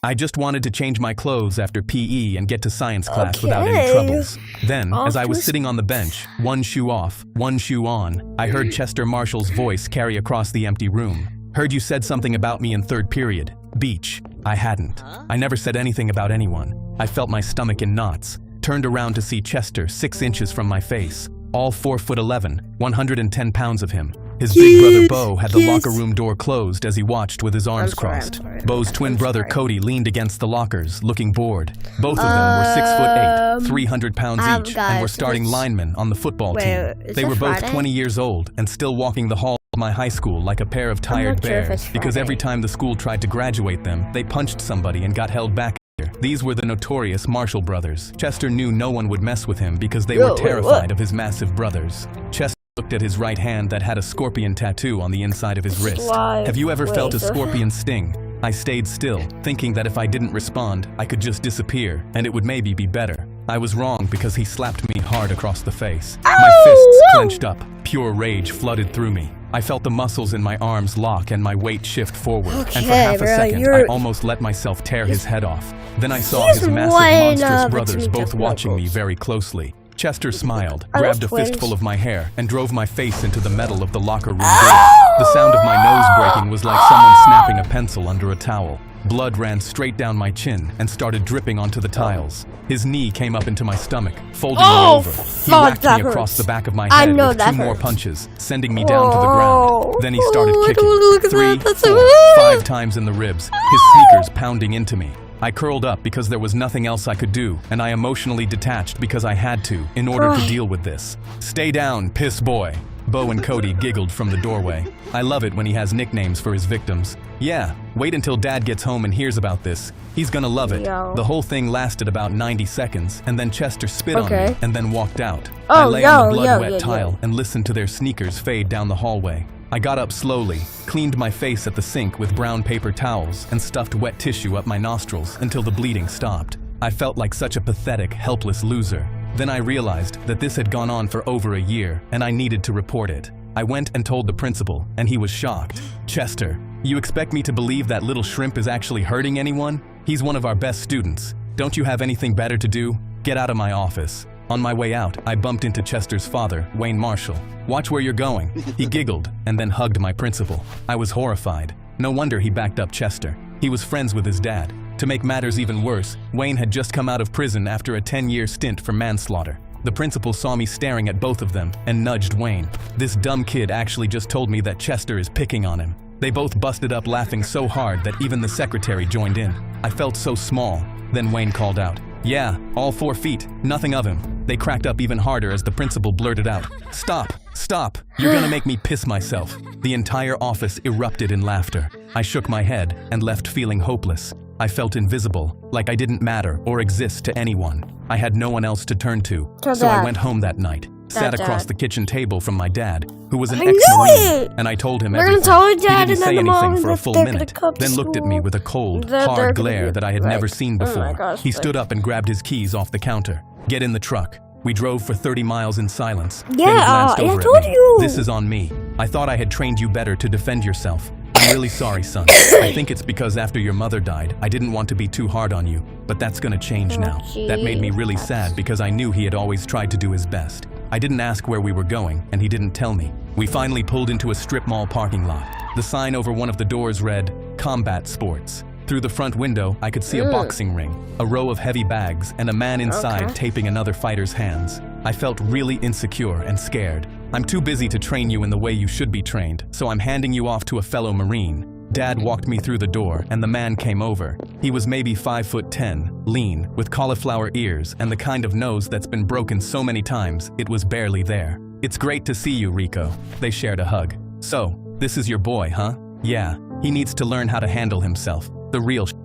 I just wanted to change my clothes after PE and get to science class without any troubles. Then, as I was sitting on the bench, one shoe off, one shoe on, I heard Chester Marshall's voice carry across the empty room. Heard you said something about me in third period. Beach. I hadn't. I never said anything about anyone. I felt my stomach in knots. Turned around to see Chester 6 inches from my face. All 4'11", 110 pounds of him. His big brother Bo had the locker room door closed as he watched with his arms crossed. Bo's twin brother Cody leaned against the lockers, looking bored. Both of them were 6'8", 300 pounds each, and were starting linemen on the football team. They were both 20 years old and still walking the halls of my high school like a pair of tired bears, because every time the school tried to graduate them, they punched somebody and got held back. These were the notorious Marshall brothers. Chester knew no one would mess with him because they were terrified of his massive brothers. Chester looked at his right hand that had a scorpion tattoo on the inside of his wrist. Have you ever felt a scorpion sting? I stayed still, thinking that if I didn't respond, I could just disappear, and it would maybe be better. I was wrong because he slapped me hard across the face. My fists clenched up. Pure rage flooded through me. I felt the muscles in my arms lock and my weight shift forward. And for half a second, I almost let myself tear his head off. Then I saw his massive, monstrous brothers both watching me very closely. Chester smiled, grabbed a fistful of my hair, and drove my face into the metal of the locker room door. The sound of my nose breaking was like someone snapping a pencil under a towel. Blood ran straight down my chin and started dripping onto the tiles. His knee came up into my stomach, folding me over. He whacked me across the back of my head with 2 more punches, sending me down to the ground. Then he started kicking, 3, 4, 5 times in the ribs, his sneakers pounding into me. I curled up because there was nothing else I could do, and I emotionally detached because I had to, in order to deal with this. Stay down, piss boy. Bo and Cody giggled from the doorway. I love it when he has nicknames for his victims. Yeah, wait until Dad gets home and hears about this. He's gonna love it. The whole thing lasted about 90 seconds, and then Chester spit on me and then walked out. I lay on the blood-wet tile and listened to their sneakers fade down the hallway. I got up slowly, cleaned my face at the sink with brown paper towels, and stuffed wet tissue up my nostrils until the bleeding stopped. I felt like such a pathetic, helpless loser. Then I realized that this had gone on for over a year, and I needed to report it. I went and told the principal, and he was shocked. "Chester, you expect me to believe that little shrimp is actually hurting anyone? He's one of our best students. Don't you have anything better to do? Get out of my office." On my way out, I bumped into Chester's father, Wayne Marshall. "Watch where you're going." He giggled and then hugged my principal. I was horrified. No wonder he backed up Chester. He was friends with his dad. To make matters even worse, Wayne had just come out of prison after a 10-year stint for manslaughter. The principal saw me staring at both of them and nudged Wayne. "This dumb kid actually just told me that Chester is picking on him." They both busted up laughing so hard that even the secretary joined in. I felt so small. Then Wayne called out, "Yeah, all 4 feet, nothing of him." They cracked up even harder as the principal blurted out, "Stop, stop, you're gonna make me piss myself." The entire office erupted in laughter. I shook my head and left feeling hopeless. I felt invisible, like I didn't matter or exist to anyone. I had no one else to turn to, so I went home that night, sat across the kitchen table from my dad, who was an ex-Marine, and I told him everything. He didn't say anything for a full minute, then looked at me with a cold, hard glare that I had never seen before. He stood up and grabbed his keys off the counter. "Get in the truck." We drove for 30 miles in silence. Then he glanced over at me. "This is on me. I thought I had trained you better to defend yourself. I'm really sorry, son. I think it's because after your mother died, I didn't want to be too hard on you, but that's gonna change now." That made me really sad because I knew he had always tried to do his best. I didn't ask where we were going, and he didn't tell me. We finally pulled into a strip mall parking lot. The sign over one of the doors read, "Combat Sports." Through the front window, I could see a boxing ring, a row of heavy bags, and a man inside taping another fighter's hands. I felt really insecure and scared. "I'm too busy to train you in the way you should be trained, so I'm handing you off to a fellow Marine." Dad walked me through the door, and the man came over. He was maybe 5'10", lean, with cauliflower ears, and the kind of nose that's been broken so many times, it was barely there. "It's great to see you, Rico." They shared a hug. "So, this is your boy, huh?" "Yeah, he needs to learn how to handle himself. The real shit.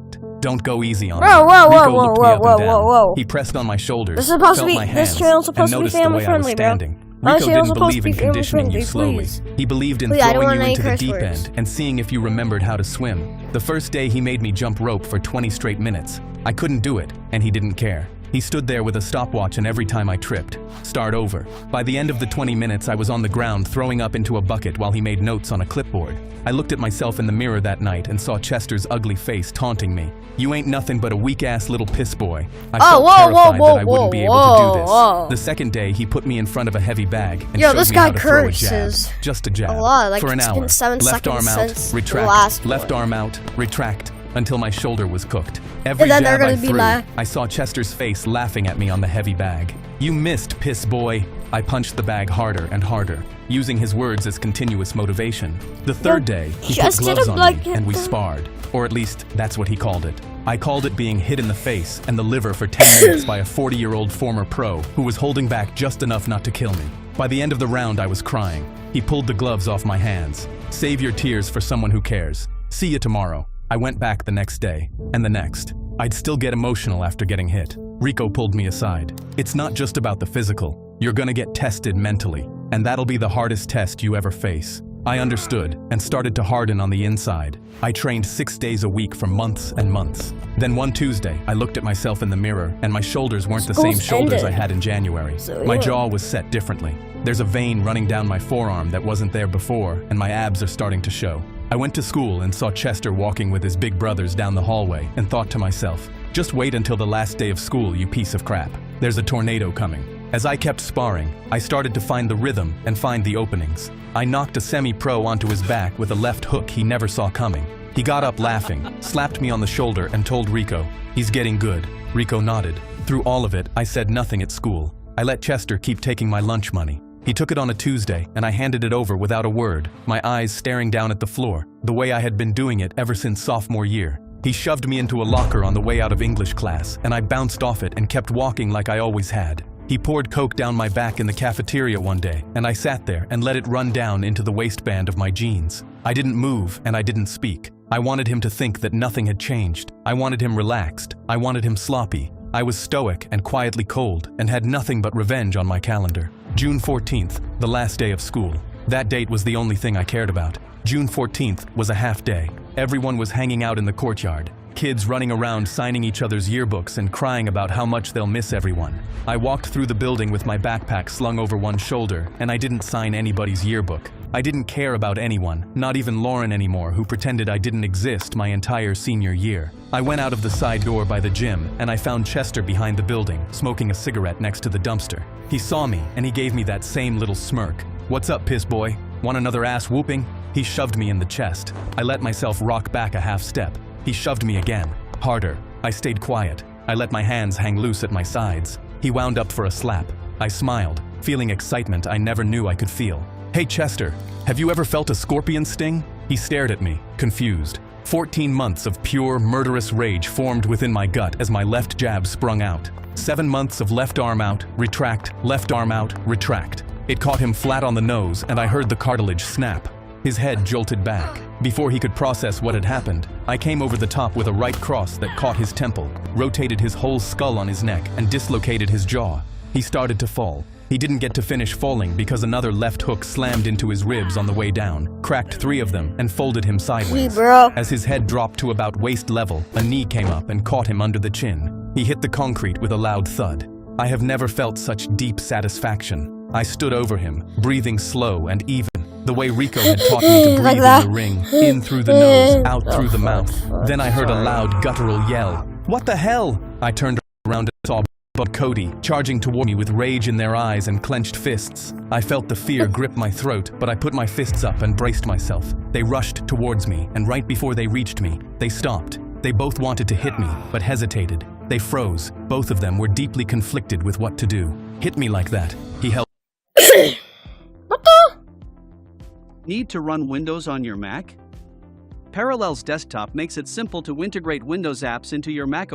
Don't go easy on him." Rico looked me up and down. He pressed on my shoulders, This is supposed to felt be. my This hands, channel's supposed and to be noticed the family way I was friendly, bro. standing. My Rico channel's didn't supposed to believe be in family conditioning you friendly, slowly. please. He believed in Please, I don't throwing want you any into the curse deep words. end and seeing if you remembered how to swim. The first day he made me jump rope for 20 straight minutes. I couldn't do it, and he didn't care. He stood there with a stopwatch, and every time I tripped, "Start over." By the end of the 20 minutes, I was on the ground throwing up into a bucket while he made notes on a clipboard. I looked at myself in the mirror that night and saw Chester's ugly face taunting me. "You ain't nothing but a weak-ass little piss boy." I felt terrified that I wouldn't be able to do this. The second day, he put me in front of a heavy bag and showed this me how guy to throw a jab. curses Just a jab. a lot, like for an it's hour. been 7 Left seconds arm out, since the retract. last Left one. arm out, retract, until my shoulder was cooked. Every And then they're jab I gonna be threw, like- I saw Chester's face laughing at me on the heavy bag. "You missed, piss boy." I punched the bag harder and harder, using his words as continuous motivation. The third day, he put Just gloves on like me it, and we though. sparred. Or at least, that's what he called it. I called it being hit in the face and the liver for 10 minutes by a 40-year-old former pro who was holding back just enough not to kill me. By the end of the round, I was crying. He pulled the gloves off my hands. "Save your tears for someone who cares. See you tomorrow." I went back the next day, and the next. I'd still get emotional after getting hit. Rico pulled me aside. "It's not just about the physical. You're gonna get tested mentally, and that'll be the hardest test you ever face." I understood and started to harden on the inside. I trained 6 days a week for months and months. Then one Tuesday, I looked at myself in the mirror, and my shoulders weren't the same School's shoulders I ended. had in January. So, My yeah. jaw was set differently. There's a vein running down my forearm that wasn't there before, and my abs are starting to show. I went to school and saw Chester walking with his big brothers down the hallway and thought to myself, "Just wait until the last day of school, you piece of crap. There's a tornado coming." As I kept sparring, I started to find the rhythm and find the openings. I knocked a semi-pro onto his back with a left hook he never saw coming. He got up laughing, slapped me on the shoulder, and told Rico, "He's getting good." Rico nodded. Through all of it, I said nothing at school. I let Chester keep taking my lunch money. He took it on a Tuesday, and I handed it over without a word, my eyes staring down at the floor, the way I had been doing it ever since sophomore year. He shoved me into a locker on the way out of English class, and I bounced off it and kept walking like I always had. He poured Coke down my back in the cafeteria one day, and I sat there and let it run down into the waistband of my jeans. I didn't move, and I didn't speak. I wanted him to think that nothing had changed. I wanted him relaxed. I wanted him sloppy. I was stoic and quietly cold, and had nothing but revenge on my calendar. June 14th, the last day of school. That date was the only thing I cared about. June 14th was a half day. Everyone was hanging out in the courtyard. Kids running around signing each other's yearbooks and crying about how much they'll miss everyone. I walked through the building with my backpack slung over one shoulder, and I didn't sign anybody's yearbook. I didn't care about anyone, not even Lauren anymore, who pretended I didn't exist my entire senior year. I went out of the side door by the gym, and I found Chester behind the building, smoking a cigarette next to the dumpster. He saw me, and he gave me that same little smirk. "What's up, piss boy? Want another ass whooping?" He shoved me in the chest. I let myself rock back a half step. He shoved me again, harder. I stayed quiet. I let my hands hang loose at my sides. He wound up for a slap. I smiled, feeling excitement I never knew I could feel. "Hey Chester, have you ever felt a scorpion sting?" He stared at me, confused. 14 months of pure, murderous rage formed within my gut as my left jab sprung out. 7 months of left arm out, retract, left arm out, retract. It caught him flat on the nose, and I heard the cartilage snap. His head jolted back. Before he could process what had happened, I came over the top with a right cross that caught his temple, rotated his whole skull on his neck, and dislocated his jaw. He started to fall. He didn't get to finish falling because another left hook slammed into his ribs on the way down, cracked 3 of them, and folded him sideways. As his head dropped to about waist level, a knee came up and caught him under the chin. He hit the concrete with a loud thud. I have never felt such deep satisfaction. I stood over him, breathing slow and even, the way Rico had taught me to breathe in the ring, in through the nose, out through the mouth. Then I heard a loud guttural yell. "What the hell?" I turned around and saw Bud Cody charging toward me with rage in their eyes and clenched fists. I felt the fear grip my throat, but I put my fists up and braced myself. They rushed towards me, and right before they reached me, they stopped. They both wanted to hit me, but hesitated. They froze. Both of them were deeply conflicted with what to do. "Hit me like that." He held. What the? Need to run Windows on your Mac? Parallels Desktop makes it simple to integrate Windows apps into your Mac.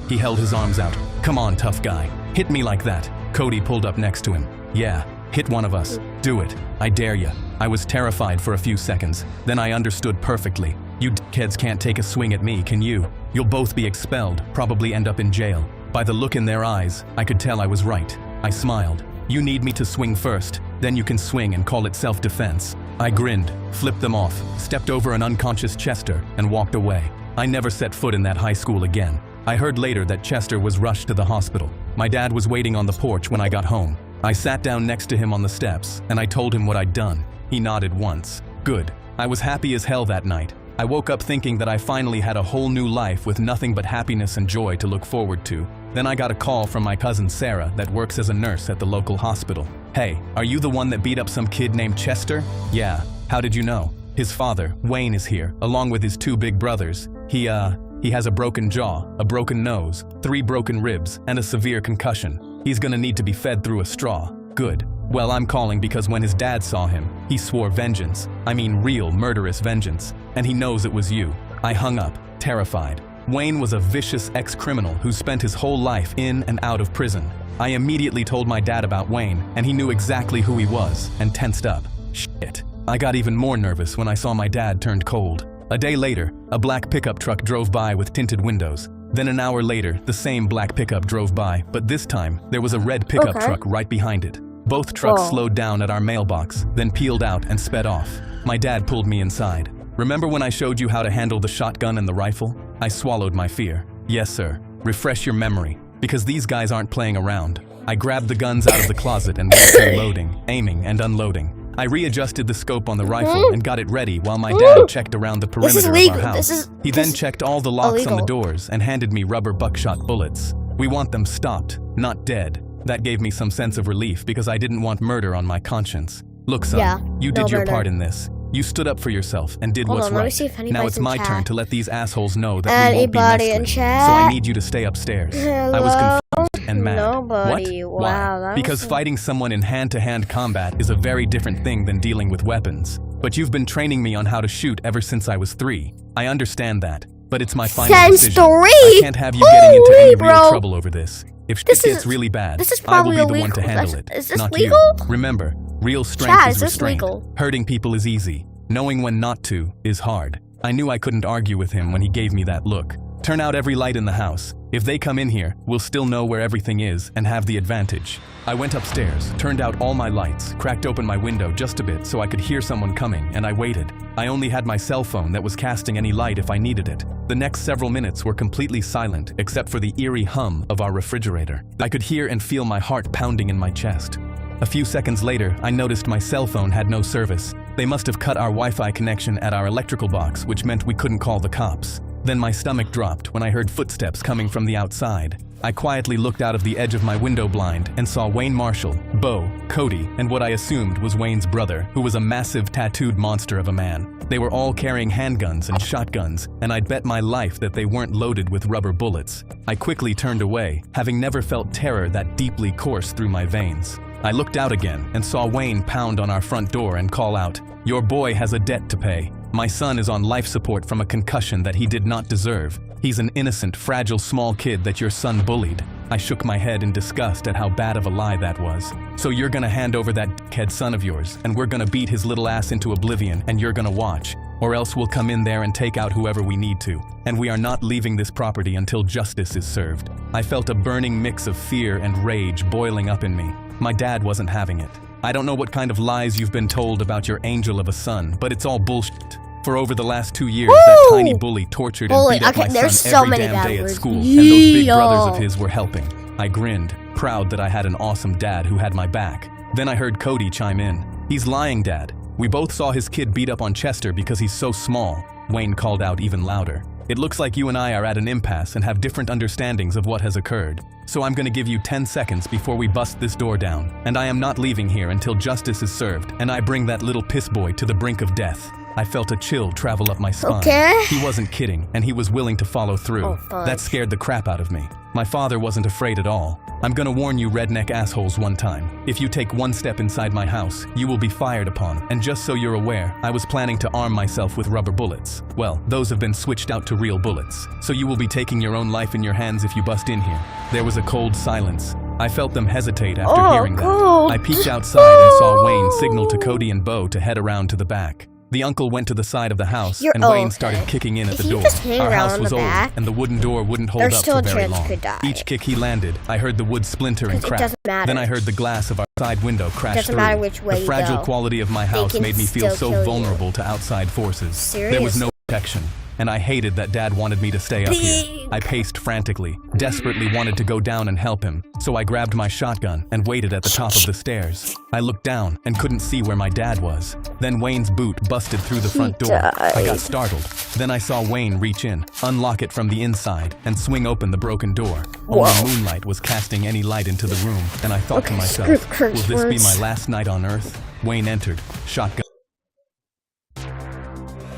He held his arms out. "Come on, tough guy. Hit me like that." Cody pulled up next to him. "Yeah, hit one of us. Do it. I dare ya." I was terrified for a few seconds. Then I understood perfectly. "You dickheads can't take a swing at me, can you? You'll both be expelled, probably end up in jail." By the look in their eyes, I could tell I was right. I smiled. "You need me to swing first, then you can swing and call it self-defense." I grinned, flipped them off, stepped over an unconscious Chester, and walked away. I never set foot in that high school again. I heard later that Chester was rushed to the hospital. My dad was waiting on the porch when I got home. I sat down next to him on the steps, and I told him what I'd done. He nodded once. Good. I was happy as hell that night. I woke up thinking that I finally had a whole new life with nothing but happiness and joy to look forward to. Then I got a call from my cousin Sarah that works as a nurse at the local hospital. "Hey, are you the one that beat up some kid named Chester?" "Yeah. How did you know?" "His father, Wayne, is here, along with his 2 big brothers. He has a broken jaw, a broken nose, 3 broken ribs, and a severe concussion. He's gonna need to be fed through a straw." "Good. Well, I'm calling because when his dad saw him, he swore vengeance. I mean real murderous vengeance. And he knows it was you." I hung up, terrified. Wayne was a vicious ex-criminal who spent his whole life in and out of prison. I immediately told my dad about Wayne, and he knew exactly who he was, and tensed up. Shit. I got even more nervous when I saw my dad turned cold. A day later, a black pickup truck drove by with tinted windows. Then an hour later, the same black pickup drove by, but this time, there was a red pickup truck right behind it. Both trucks slowed down at our mailbox, then peeled out and sped off. My dad pulled me inside. "Remember when I showed you how to handle the shotgun and the rifle?" I swallowed my fear. "Yes, sir. Refresh your memory, because these guys aren't playing around." I grabbed the guns out of the closet and went through loading, aiming, and unloading. I readjusted the scope on the rifle and got it ready while my dad checked around the perimeter of our house. He then checked all the locks on the doors and handed me rubber buckshot bullets. "We want them stopped, not dead." That gave me some sense of relief because I didn't want murder on my conscience. "Look, son, you did your part in this. You stood up for yourself and did what's right. Now it's my turn to let these assholes know that we won't be messed with. So I need you to stay upstairs." I was confused and mad. What? Why? Because fighting someone in hand-to-hand combat is a very different thing than dealing with weapons. "But you've been training me on how to shoot ever since I was 3. I understand that, but it's my final decision. I can't have you getting into any real trouble over this. If shit gets really bad, I will be the one to handle it, not you. Remember, real strength is restraint. Hurting people is easy. Knowing when not to is hard." I knew I couldn't argue with him when he gave me that look. Turn out every light in the house. If they come in here, we'll still know where everything is and have the advantage. I went upstairs, turned out all my lights, cracked open my window just a bit so I could hear someone coming, and I waited. I only had my cell phone that was casting any light if I needed it. The next several minutes were completely silent except for the eerie hum of our refrigerator. I could hear and feel my heart pounding in my chest. A few seconds later, I noticed my cell phone had no service. They must have cut our Wi-Fi connection at our electrical box, which meant we couldn't call the cops. Then my stomach dropped when I heard footsteps coming from the outside. I quietly looked out of the edge of my window blind and saw Wayne Marshall, Bo, Cody, and what I assumed was Wayne's brother, who was a massive tattooed monster of a man. They were all carrying handguns and shotguns, and I'd bet my life that they weren't loaded with rubber bullets. I quickly turned away, having never felt terror that deeply coursed through my veins. I looked out again and saw Wayne pound on our front door and call out, "Your boy has a debt to pay. My son is on life support from a concussion that he did not deserve. He's an innocent, fragile, small kid that your son bullied." I shook my head in disgust at how bad of a lie that was. "So you're gonna hand over that dickhead son of yours, and we're gonna beat his little ass into oblivion, and you're gonna watch. Or else we'll come in there and take out whoever we need to. And we are not leaving this property until justice is served." I felt a burning mix of fear and rage boiling up in me. My dad wasn't having it. I don't know what kind of lies you've been told about your angel of a son, but it's all bullshit. For over the last 2 years, that tiny bully tortured and beat up my son every damn day at school, and those big brothers of his were helping. I grinned, proud that I had an awesome dad who had my back. Then I heard Cody chime in. "He's lying, Dad. We both saw his kid beat up on Chester because he's so small." Wayne called out even louder. "It looks like you and I are at an impasse and have different understandings of what has occurred. So I'm gonna give you 10 seconds before we bust this door down, and I am not leaving here until justice is served, and I bring that little piss boy to the brink of death." I felt a chill travel up my spine. Okay. He wasn't kidding, and he was willing to follow through. That scared the crap out of me. My father wasn't afraid at all. "I'm gonna warn you redneck assholes one time. If you take one step inside my house, you will be fired upon, and just so you're aware, I was planning to arm myself with rubber bullets. Well, those have been switched out to real bullets. So you will be taking your own life in your hands if you bust in here." There was a cold silence. I felt them hesitate after hearing that. I peeked outside and saw Wayne signal to Cody and Bo to head around to the back. The uncle went to the side of the house, and Wayne started kicking in at the door. Our house was old, and the wooden door wouldn't hold up for very long. Each kick he landed, I heard the wood splinter and crack. Then I heard the glass of our side window crash through. The fragile quality of my house made me feel so vulnerable to outside forces. There was no protection, and I hated that Dad wanted me to stay up here. I paced frantically, desperately wanted to go down and help him, so I grabbed my shotgun and waited at the top of the stairs. I looked down and couldn't see where my dad was. Then Wayne's boot busted through the front door. I got startled. Then I saw Wayne reach in, unlock it from the inside, and swing open the broken door. Only moonlight was casting any light into the room, and I thought to myself, will this be my last night on Earth? Wayne entered, shotgun.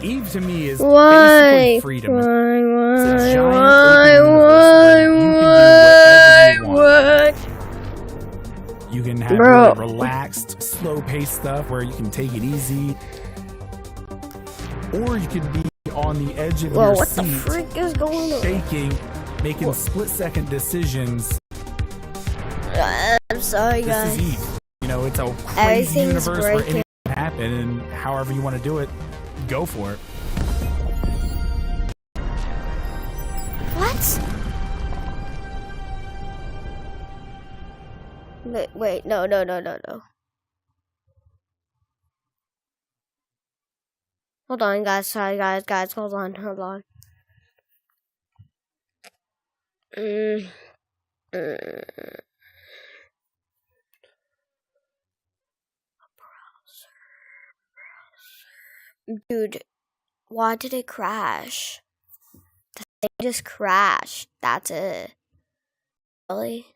Eve to me is basically freedom. It's a giant open universe where you can do whatever you want. You can have really relaxed, slow-paced stuff where you can take it easy, or you could be on the edge of your seat, the freak is going on? shaking, making split-second decisions. I'm sorry, guys. This is Eve. You know, it's a crazy universe where anything can happen, and however you want to do it, go for it. What? Wait, no. Hold on, guys. Sorry, guys. Hold on. Dude, why did it crash? The thing just crashed. That's it. Really?